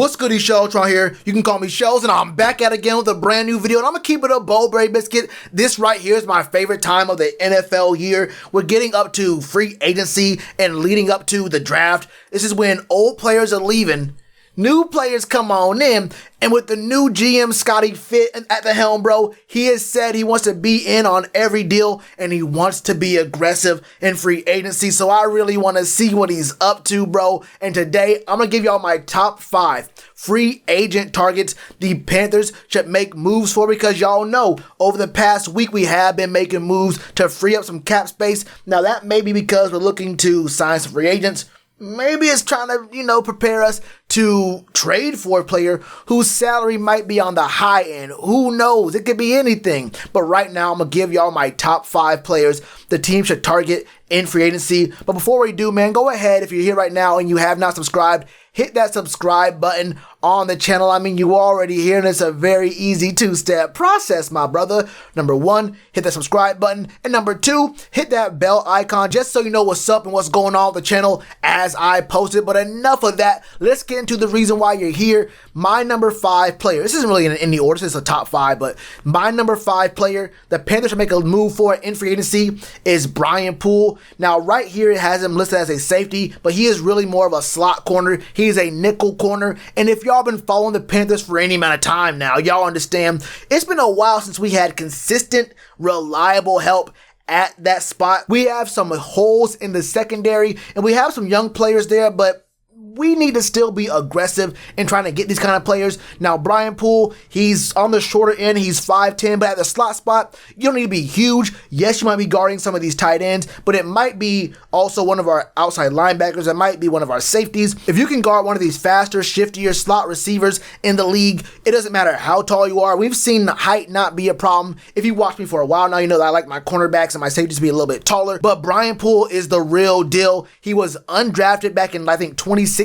What's good, Shellitronnn here. You can call me Shells, and I'm back at it again with a brand new video, and I'm gonna keep it a Bowlberry biscuit. This right here is my favorite time of the NFL year. We're getting up to free agency and leading up to the draft. This is when old players are leaving, new players come on in, and with the new GM Scott Fitterer at the helm, bro, he has said he wants to be in on every deal and he wants to be aggressive in free agency. So I really want to see what he's up to, bro. And today I'm gonna give y'all my top 5 free agent targets the Panthers should make moves for, because y'all know over the past week we have been making moves to free up some cap space. Now that may be because we're looking to sign some free agents. Maybe it's trying to, prepare us to trade for a player whose salary might be on the high end. Who knows? It could be anything. But right now, I'm going to give y'all my top 5 players the team should target in free agency. But before we do, man, go ahead. If you're here right now and you have not subscribed, hit that subscribe button on the channel. I mean, you already here, and it's a very easy 2-step process, my brother. Number 1, hit that subscribe button. And number 2, hit that bell icon just so you know what's up and what's going on with the channel as I post it. But enough of that. Let's get into the reason why you're here. My number 5 player. This isn't really in any order. This is a top 5, but my number 5 player the Panthers should make a move for in free agency is Brian Poole. Now, right here, it has him listed as a safety, but he is really more of a slot corner. He's a nickel corner. And if y'all been following the Panthers for any amount of time now, y'all understand it's been a while since we had consistent, reliable help at that spot. We have some holes in the secondary, and we have some young players there, but we need to still be aggressive in trying to get these kind of players. Now, Brian Poole, he's on the shorter end. He's 5'10", but at the slot spot, you don't need to be huge. Yes, you might be guarding some of these tight ends, but it might be also one of our outside linebackers. It might be one of our safeties. If you can guard one of these faster, shiftier slot receivers in the league, it doesn't matter how tall you are. We've seen height not be a problem. If you watch me for a while now, you know that I like my cornerbacks and my safeties to be a little bit taller, but Brian Poole is the real deal. He was undrafted back in, I think, 2016,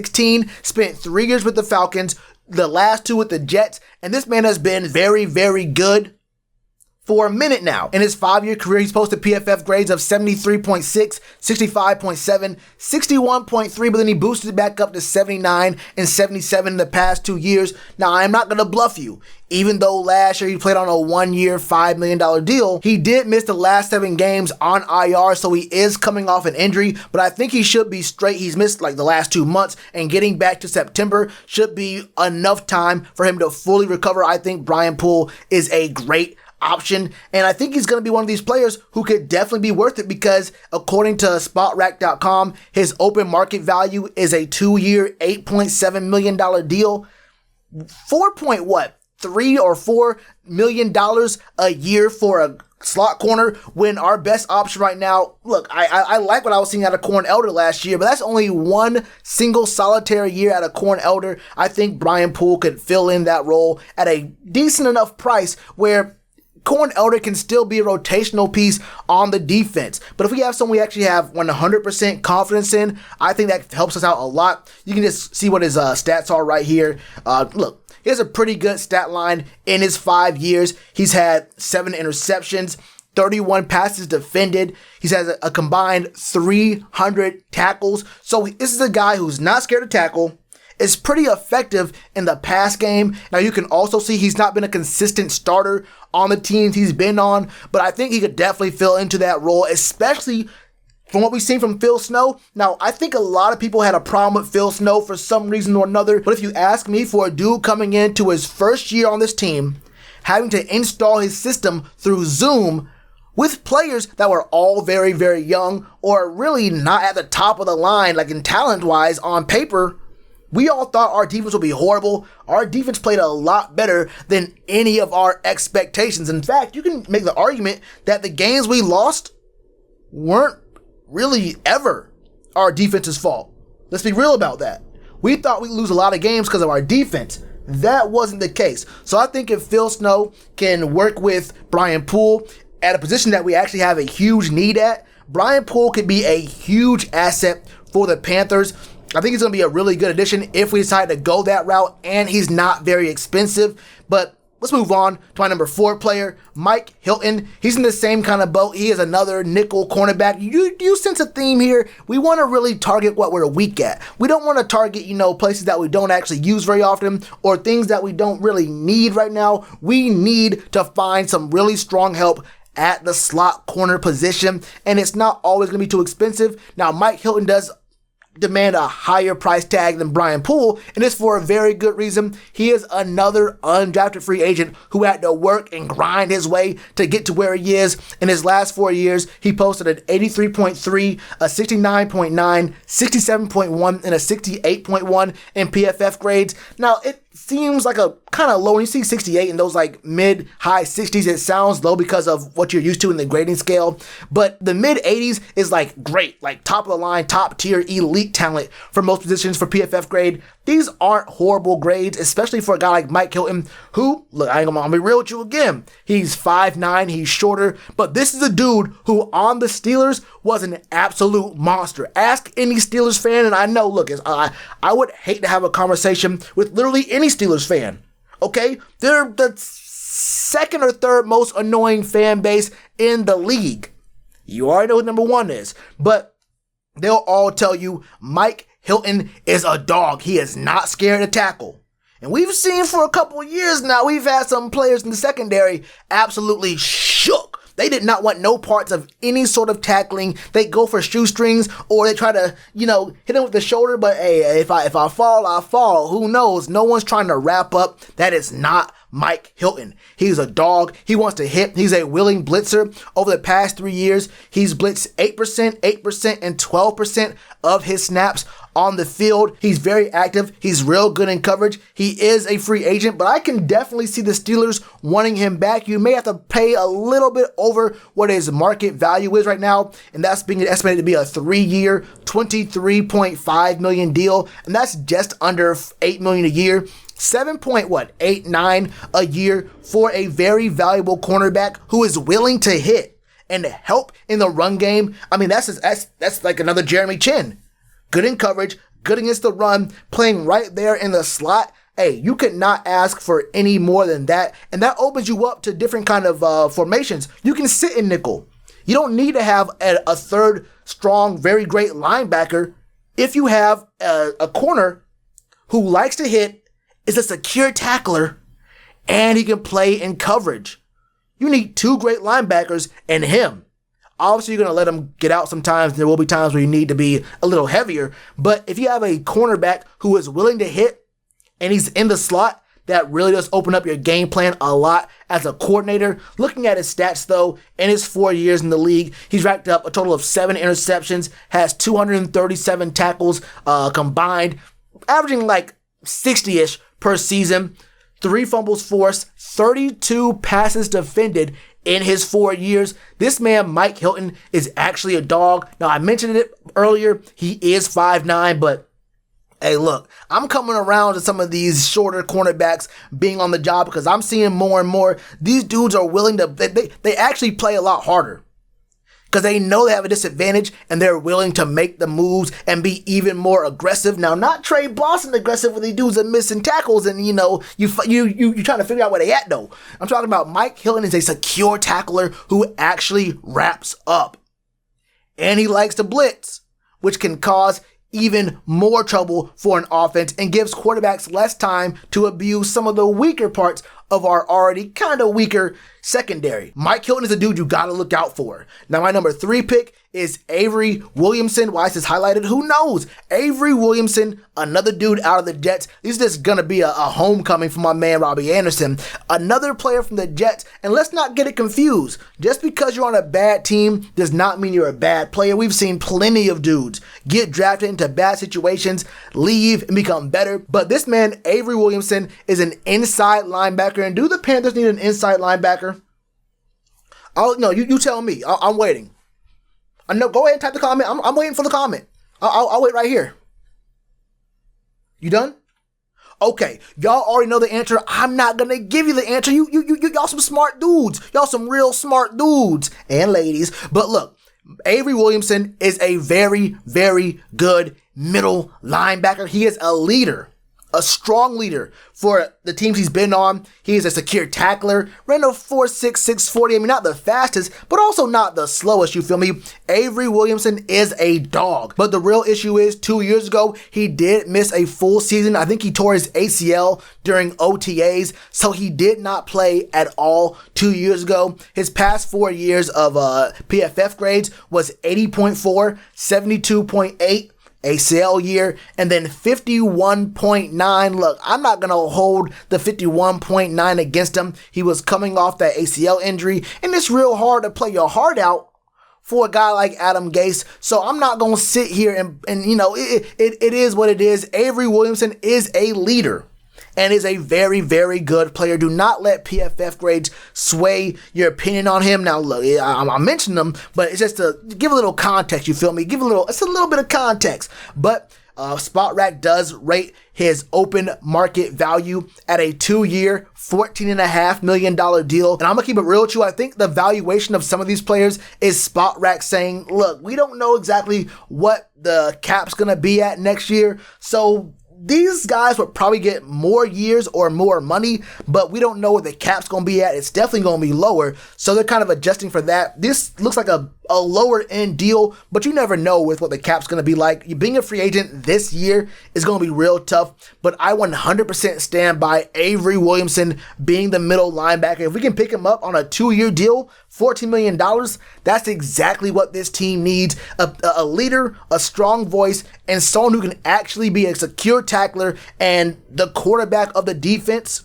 spent 3 years with the Falcons, the last 2 with the Jets, and this man has been very, very good for a minute now. In his 5-year career, he's posted PFF grades of 73.6, 65.7, 61.3, but then he boosted it back up to 79 and 77 in the past 2 years. Now, I'm not going to bluff you. Even though last year he played on a 1-year, $5 million deal, he did miss the last 7 games on IR, so he is coming off an injury, but I think he should be straight. He's missed like the last 2 months, and getting back to September should be enough time for him to fully recover. I think Brian Poole is a great option, and I think he's going to be one of these players who could definitely be worth it, because according to spotrac.com, his open market value is a 2-year, $8.7 million deal. 3 or $4 million a year for a slot corner, when our best option right now, look, I like what I was seeing out of Corn Elder last year, but that's only one single solitary year out of Corn Elder. I think Brian Poole could fill in that role at a decent enough price where Corn Elder can still be a rotational piece on the defense. But if we have someone we actually have 100% confidence in, I think that helps us out a lot. You can just see what his stats are right here. Look, he has a pretty good stat line in his 5 years. He's had 7 interceptions, 31 passes defended. He's had a combined 300 tackles. So this is a guy who's not scared to tackle, is pretty effective in the pass game. Now, you can also see he's not been a consistent starter on the teams he's been on, but I think he could definitely fill into that role, especially from what we've seen from Phil Snow. Now, I think a lot of people had a problem with Phil Snow for some reason or another, but if you ask me, for a dude coming into his first year on this team, having to install his system through Zoom with players that were all very, very young, or really not at the top of the line, like in talent-wise on paper, we all thought our defense would be horrible. Our defense played a lot better than any of our expectations. In fact, you can make the argument that the games we lost weren't really ever our defense's fault. Let's be real about that. We thought we'd lose a lot of games because of our defense. That wasn't the case. So I think if Phil Snow can work with Brian Poole at a position that we actually have a huge need at, Brian Poole could be a huge asset for the Panthers. I think he's going to be a really good addition if we decide to go that route, and he's not very expensive. But let's move on to my number 4 player, Mike Hilton. He's in the same kind of boat. He is another nickel cornerback. You sense a theme here. We want to really target what we're weak at. We don't want to target, places that we don't actually use very often or things that we don't really need right now. We need to find some really strong help at the slot corner position, and it's not always going to be too expensive. Now, Mike Hilton does demand a higher price tag than Brian Poole, and it's for a very good reason. He is another undrafted free agent who had to work and grind his way to get to where he is. In his last 4 years, he posted an 83.3, a 69.9, 67.1, and a 68.1 in PFF grades. Now, it seems like a kind of low. When you see 68 in those like mid high 60s, it sounds low because of what you're used to in the grading scale. But the mid 80s is like great, like top of the line, top tier, elite talent for most positions for PFF grade. These aren't horrible grades, especially for a guy like Mike Hilton, who, look, I'm gonna be real with you again. He's 5'9", he's shorter, but this is a dude who on the Steelers was an absolute monster. Ask any Steelers fan, and I know, look, I would hate to have a conversation with literally any Steelers fan. Okay? They're the second or third most annoying fan base in the league. You already know who number 1 is, but they'll all tell you Mike Hilton is a dog. He is not scared to tackle. And we've seen for a couple of years now, we've had some players in the secondary absolutely shook. They did not want no parts of any sort of tackling. They go for shoestrings or they try to, hit him with the shoulder. But hey, if I fall, I fall. Who knows? No one's trying to wrap up. That is not Mike Hilton. He's a dog. He wants to hit. He's a willing blitzer. Over the past 3 years, he's blitzed 8%, 8%, and 12% of his snaps on the field. He's very active. He's real good in coverage. He is a free agent, but I can definitely see the Steelers wanting him back. You may have to pay a little bit over what his market value is right now, and that's being estimated to be a 3-year, $23.5 million deal, and that's just under $8 million a year. 7.89 a year for a very valuable cornerback who is willing to hit and help in the run game. I mean, that's like another Jeremy Chin. Good in coverage, good against the run, playing right there in the slot. Hey, you could not ask for any more than that. And that opens you up to different kind of formations. You can sit in nickel. You don't need to have a third strong, very great linebacker. If you have a corner who likes to hit, is a secure tackler, and he can play in coverage. You need 2 great linebackers and him. Obviously, you're going to let him get out sometimes. There will be times where you need to be a little heavier. But if you have a cornerback who is willing to hit and he's in the slot, that really does open up your game plan a lot as a coordinator. Looking at his stats, though, in his 4 years in the league, he's racked up a total of 7 interceptions, has 237 tackles combined, averaging like 60-ish per season, 3 fumbles forced, 32 passes defended in his 4 years. This man, Mike Hilton, is actually a dog. Now, I mentioned it earlier. He is 5'9", but hey, look, I'm coming around to some of these shorter cornerbacks being on the job because I'm seeing more and more. These dudes are willing to, they actually play a lot harder because they know they have a disadvantage and they're willing to make the moves and be even more aggressive. Now, not Trey Boston aggressive when these dudes are missing tackles and, you trying to figure out where they at, though. I'm talking about Mike Hilton is a secure tackler who actually wraps up. And he likes to blitz, which can cause even more trouble for an offense and gives quarterbacks less time to abuse some of the weaker parts of our already kind of weaker secondary. Mike Hilton is a dude you got to look out for. Now, my number 3 pick is Avery Williamson. Why is this highlighted? Who knows? Avery Williamson, another dude out of the Jets. This is just going to be a homecoming for my man, Robbie Anderson. Another player from the Jets. And let's not get it confused. Just because you're on a bad team does not mean you're a bad player. We've seen plenty of dudes get drafted into bad situations, leave, and become better. But this man, Avery Williamson, is an inside linebacker. And do the Panthers need an inside linebacker? No, you tell me. I'm waiting. No, go ahead and type the comment. I'm waiting for the comment. I'll wait right here. You done? Okay, y'all already know the answer. I'm not gonna give you the answer. Y'all some smart dudes. Y'all some real smart dudes and ladies. But look, Avery Williamson is a very, very good middle linebacker. He is a leader a strong leader for the teams he's been on. He is a secure tackler, ran a 4.6, 640. I mean, not the fastest, but also not the slowest, you feel me? Avery Williamson is a dog. But the real issue is 2 years ago, he did miss a full season. I think he tore his ACL during OTAs, so he did not play at all 2 years ago. His past 4 years of PFF grades was 80.4, 72.8, ACL year, and then 51.9. Look, I'm not going to hold the 51.9 against him. He was coming off that ACL injury, and it's real hard to play your heart out for a guy like Adam Gase. So I'm not going to sit here and you know, it is what it is. Avery Williamson is a leader and is a very, very good player. Do not let PFF grades sway your opinion on him. Now, look, I'm mentioning him, but it's just to give a little context, you feel me? It's a little bit of context. But SpotRack does rate his open market value at a 2-year, $14.5 million deal. And I'm going to keep it real with you. I think the valuation of some of these players is SpotRack saying, look, we don't know exactly what the cap's going to be at next year. So these guys would probably get more years or more money, but we don't know what the cap's going to be at. It's definitely going to be lower, so they're kind of adjusting for that. This looks like a lower end deal, but you never know with what the cap's going to be like. Being a free agent this year is going to be real tough, but I 100% stand by Avery Williamson being the middle linebacker. If we can pick him up on a 2-year deal, $14 million, that's exactly what this team needs. A leader, a strong voice, and someone who can actually be a secure tackler and the quarterback of the defense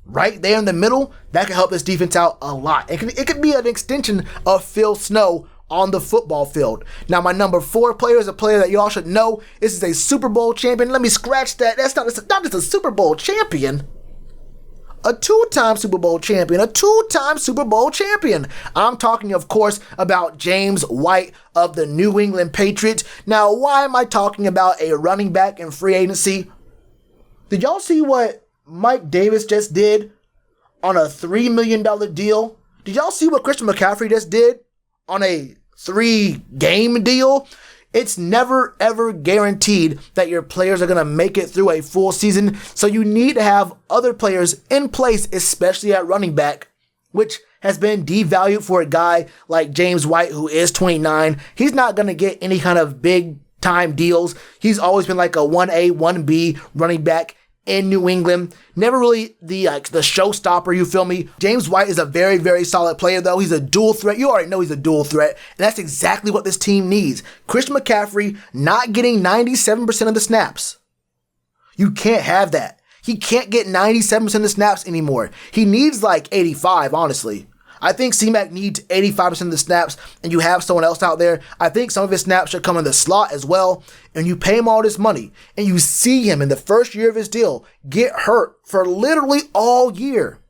right there in the middle. That can help this defense out a lot. It could be an extension of Phil Snow on the football field. Now, my number 4 player is a player that y'all should know. This is a Super Bowl champion. Let me scratch that. That's not just a Super Bowl champion. A 2-time Super Bowl champion. A 2-time Super Bowl champion. I'm talking, of course, about James White of the New England Patriots. Now, why am I talking about a running back in free agency? Did y'all see what Mike Davis just did on a $3 million deal? Did y'all see what Christian McCaffrey just did on a 3-game deal? It's never, ever guaranteed that your players are going to make it through a full season, so you need to have other players in place, especially at running back, which has been devalued for a guy like James White, who is 29. He's not going to get any kind of big-time deals. He's always been like a 1A, 1B running back in New England. Never really the showstopper, you feel me? James White is a very, very solid player, though. He's a dual threat. You already know he's a dual threat. And that's exactly what this team needs. Christian McCaffrey not getting 97% of the snaps. You can't have that. He can't get 97% of the snaps anymore. He needs like 85, honestly. I think C-Mac needs 85% of the snaps, and you have someone else out there. I think some of his snaps should come in the slot as well, and you pay him all this money, and you see him in the first year of his deal get hurt for literally all year.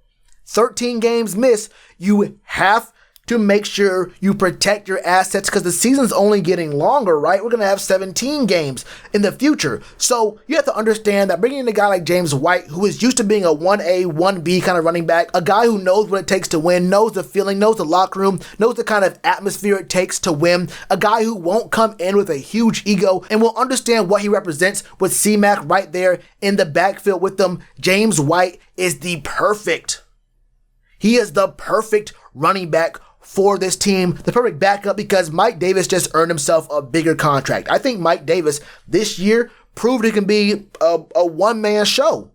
13 games missed. You have to make sure you protect your assets because the season's only getting longer, right? We're going to have 17 games in the future. So you have to understand that bringing in a guy like James White, who is used to being a 1A, 1B kind of running back, a guy who knows what it takes to win, knows the feeling, knows the locker room, knows the kind of atmosphere it takes to win, a guy who won't come in with a huge ego and will understand what he represents with C-Mac right there in the backfield with them. James White is the perfect running back for this team, the perfect backup, because Mike Davis just earned himself a bigger contract. I think Mike Davis this year proved he can be a one-man show.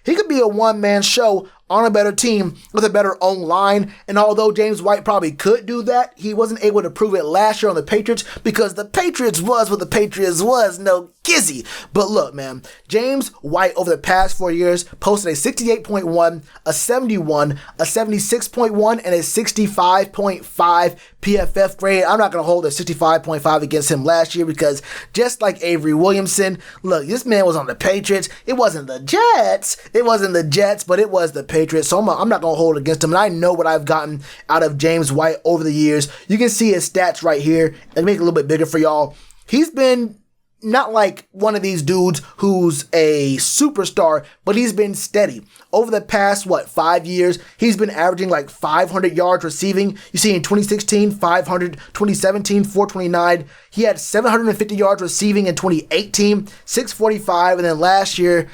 He could be a one-man show on a better team with a better O-line. And although James White probably could do that, he wasn't able to prove it last year on the Patriots because the Patriots was what the Patriots was. No gizzy. But look, man, James White over the past 4 years posted a 68.1, a 71, a 76.1, and a 65.5 PFF grade. I'm not going to hold a 65.5 against him last year because just like Avery Williamson, look, this man was on the Patriots. It wasn't the Jets. But it was the Patriots. So I'm not going to hold it against him. And I know what I've gotten out of James White over the years. You can see his stats right here. Let me make it a little bit bigger for y'all. He's been not like one of these dudes who's a superstar, but he's been steady. Over the past, 5 years, he's been averaging like 500 yards receiving. You see in 2016, 500, 2017, 429. He had 750 yards receiving in 2018, 645, and then last year,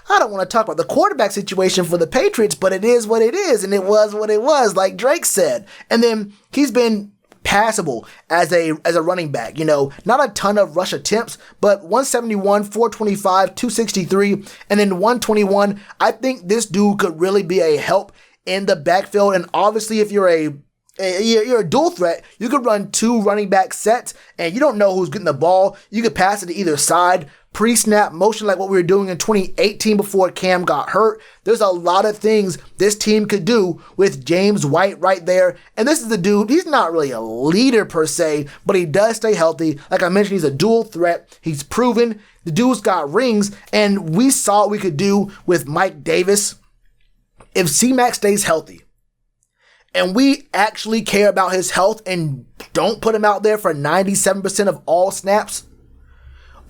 I don't want to talk about the quarterback situation for the Patriots, but it is what it is, and it was what it was, like Drake said. And then he's been passable as a running back, not a ton of rush attempts, but 171, 425, 263, and then 121. I think this dude could really be a help in the backfield. And obviously, if you're you're a dual threat, you could run 2 running back sets, and you don't know who's getting the ball. You could pass it to either side. Pre-snap motion like what we were doing in 2018 before Cam got hurt. There's a lot of things this team could do with James White right there. And this is the dude, he's not really a leader per se, but he does stay healthy. Like I mentioned, he's a dual threat. He's proven. The dude's got rings, and we saw what we could do with Mike Davis if C-Mac stays healthy. And we actually care about his health and don't put him out there for 97% of all snaps.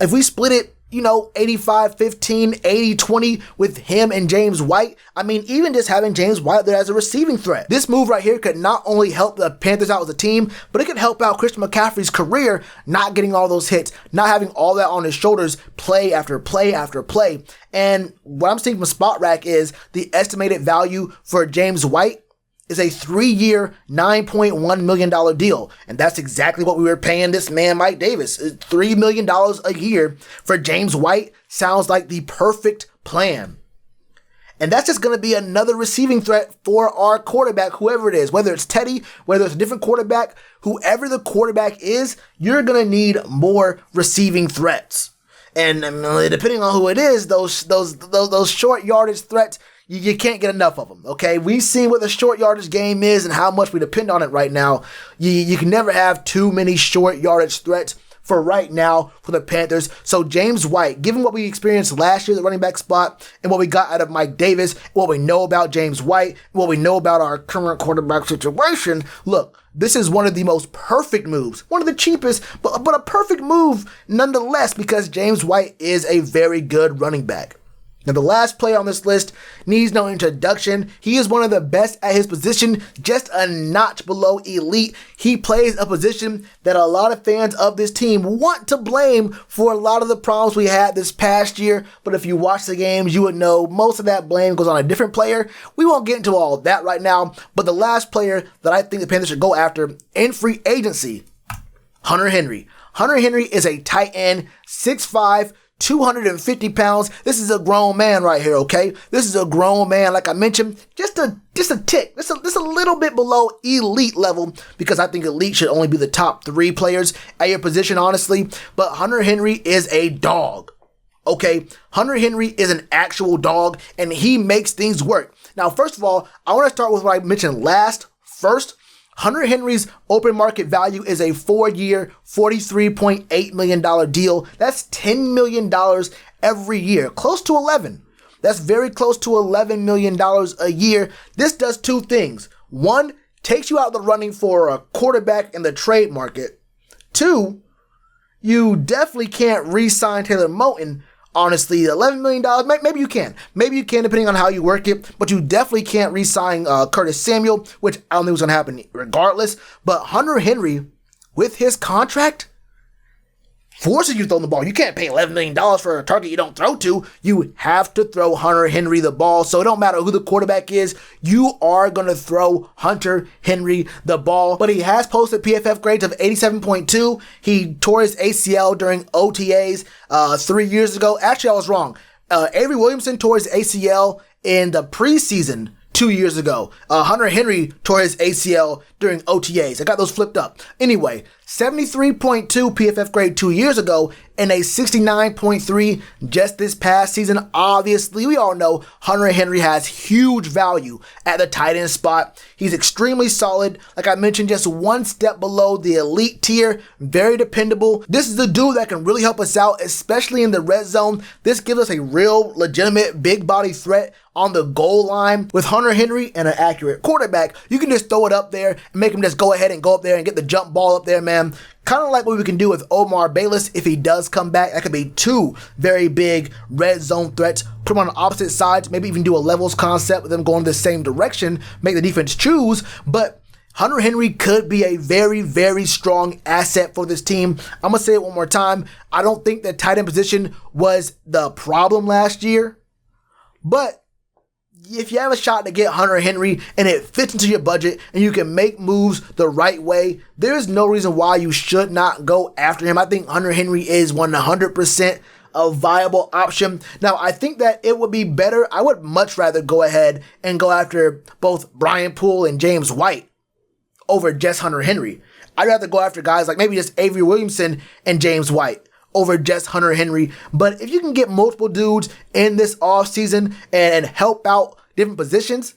If we split it, 85-15, 80-20 with him and James White, even just having James White there as a receiving threat. This move right here could not only help the Panthers out as a team, but it could help out Christian McCaffrey's career, not getting all those hits, not having all that on his shoulders, play after play after play. And what I'm seeing from Spot Rack is the estimated value for James White is a 3-year, $9.1 million deal. And that's exactly what we were paying this man, Mike Davis. $3 million a year for James White sounds like the perfect plan. And that's just going to be another receiving threat for our quarterback, whoever it is, whether it's Teddy, whether it's a different quarterback, whoever the quarterback is, you're going to need more receiving threats. And depending on who it is, those short yardage threats, you can't get enough of them, okay? We've seen what the short yardage game is and how much we depend on it right now. You can never have too many short yardage threats for right now for the Panthers. So James White, given what we experienced last year at the running back spot and what we got out of Mike Davis, what we know about James White, what we know about our current quarterback situation, look, this is one of the most perfect moves, one of the cheapest, but a perfect move nonetheless because James White is a very good running back. Now, the last player on this list needs no introduction. He is one of the best at his position, just a notch below elite. He plays a position that a lot of fans of this team want to blame for a lot of the problems we had this past year. But if you watch the games, you would know most of that blame goes on a different player. We won't get into all of that right now. But the last player that I think the Panthers should go after in free agency, Hunter Henry. Hunter Henry is a tight end, 6'5", 250 pounds. This is a grown man right here, okay? This is a grown man, like I mentioned, just a tick, just a little bit below elite level, because I think elite should only be the top 3 players at your position, honestly. But Hunter Henry is a dog, okay? Hunter Henry is an actual dog, and he makes things work. Now, first of all, I want to start with what I mentioned last. First, Hunter Henry's open market value is a 4-year, $43.8 million deal. That's $10 million every year, close to 11. That's very close to $11 million a year. This does 2 things. 1, takes you out of the running for a quarterback in the trade market. 2, you definitely can't re-sign Taylor Moton. Honestly, $11 million, maybe you can. Maybe you can, depending on how you work it. But you definitely can't re-sign Curtis Samuel, which I don't think was going to happen regardless. But Hunter Henry, with his contract, forces you to throw the ball. You can't pay $11 million for a target you don't throw to. You have to throw Hunter Henry the ball. So it don't matter who the quarterback is. You are going to throw Hunter Henry the ball. But he has posted PFF grades of 87.2. He tore his ACL during OTAs 3 years ago. Actually, I was wrong. Avery Williamson tore his ACL in the preseason 2 years ago. Hunter Henry tore his ACL during OTAs. I got those flipped up. Anyway, 73.2 PFF grade 2 years ago and a 69.3 just this past season. Obviously, we all know Hunter Henry has huge value at the tight end spot. He's extremely solid. Like I mentioned, just one step below the elite tier. Very dependable. This is the dude that can really help us out, especially in the red zone. This gives us a real, legitimate, big body threat on the goal line with Hunter Henry and an accurate quarterback, you can just throw it up there and make him just go ahead and go up there and get the jump ball up there, man. Kind of like what we can do with Omar Bayless if he does come back. That could be two very big red zone threats. Put them on opposite sides, maybe even do a levels concept with them going the same direction, make the defense choose. But Hunter Henry could be a very, very strong asset for this team. I'm going to say it one more time. I don't think the tight end position was the problem last year. But if you have a shot to get Hunter Henry and it fits into your budget and you can make moves the right way, there's no reason why you should not go after him. I think Hunter Henry is 100% a viable option. Now, I think that it would be better. I would much rather go ahead and go after both Brian Poole and James White over just Hunter Henry. I'd rather go after guys like maybe just Avery Williamson and James White over just Hunter Henry. But if you can get multiple dudes in this offseason and help out different positions,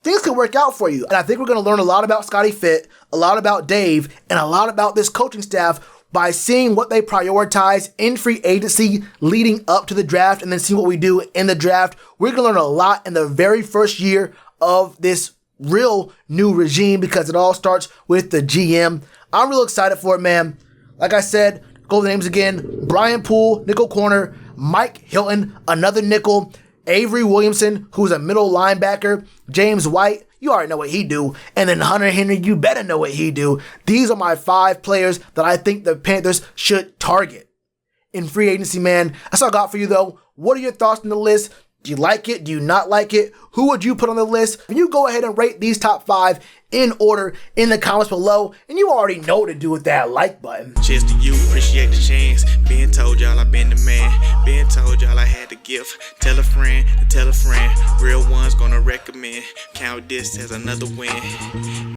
things can work out for you. And I think we're going to learn a lot about Scotty Fitt, a lot about Dave, and a lot about this coaching staff by seeing what they prioritize in free agency leading up to the draft and then see what we do in the draft. We're going to learn a lot in the very first year of this real new regime because it all starts with the GM. I'm real excited for it, man. Like I said, go over the names again. Brian Poole, nickel corner. Mike Hilton, another nickel. Avery Williamson, who's a middle linebacker. James White, you already know what he do. And then Hunter Henry, you better know what he do. These are my 5 players that I think the Panthers should target in free agency, man. That's all I got for you, though. What are your thoughts on the list? Do you like it? Do you not like it? Who would you put on the list? And you go ahead and rate these top 5 in order in the comments below. And you already know what to do with that like button. Cheers to you, appreciate the chance. Been told y'all I been the man. Been told y'all I had the gift. Tell a friend to tell a friend. Real ones gonna recommend. Count this as another win.